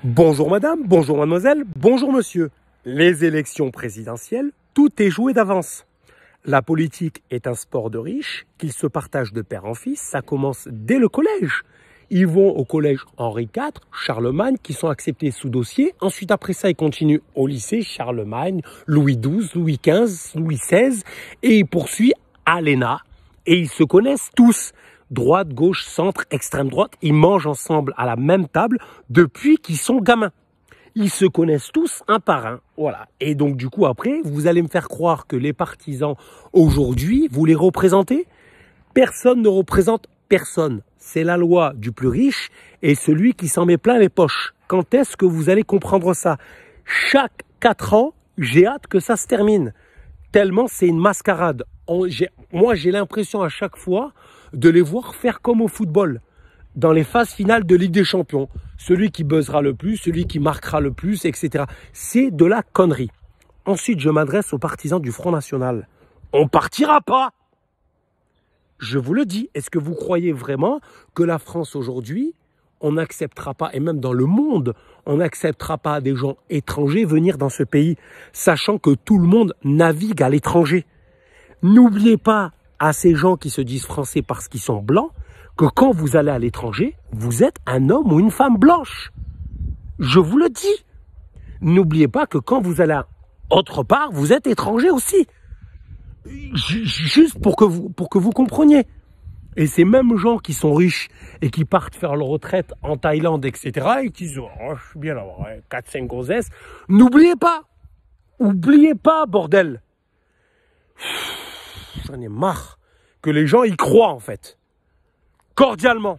Bonjour madame, bonjour mademoiselle, bonjour monsieur. Les élections présidentielles, tout est joué d'avance. La politique est un sport de riches qu'ils se partagent de père en fils, ça commence dès le collège. Ils vont au collège Henri IV, Charlemagne, qui sont acceptés sous dossier. Ensuite, après ça, ils continuent au lycée Charlemagne, Louis XII, Louis XV, Louis XVI. Et ils poursuivent à l'ENA. Et ils se connaissent tous. Droite, gauche, centre, extrême droite. Ils mangent ensemble à la même table depuis qu'ils sont gamins. Ils se connaissent tous un par un. Voilà. Et donc, du coup, après, vous allez me faire croire que les partisans, aujourd'hui, vous les représentez? Personne ne représente personne. C'est la loi du plus riche et celui qui s'en met plein les poches. Quand est-ce que vous allez comprendre ça? Chaque 4 ans, j'ai hâte que ça se termine. Tellement c'est une mascarade. Moi, j'ai l'impression à chaque fois de les voir faire comme au football. Dans les phases finales de Ligue des Champions. Celui qui buzzera le plus, celui qui marquera le plus, etc. C'est de la connerie. Ensuite, je m'adresse aux partisans du Front National. On partira pas! Je vous le dis, est-ce que vous croyez vraiment que la France aujourd'hui, on n'acceptera pas, et même dans le monde, on n'acceptera pas des gens étrangers venir dans ce pays, sachant que tout le monde navigue à l'étranger? N'oubliez pas à ces gens qui se disent français parce qu'ils sont blancs, que quand vous allez à l'étranger, vous êtes un homme ou une femme blanche. Je vous le dis. N'oubliez pas que quand vous allez autre part, vous êtes étranger aussi. Juste pour que vous compreniez. Et ces mêmes gens qui sont riches et qui partent faire leur retraite en Thaïlande, etc., et qui disent « Oh, je suis bien là, 4-5 grossesses », n'oubliez pas. Oubliez pas, bordel. J'en ai marre que les gens y croient, en fait. Cordialement.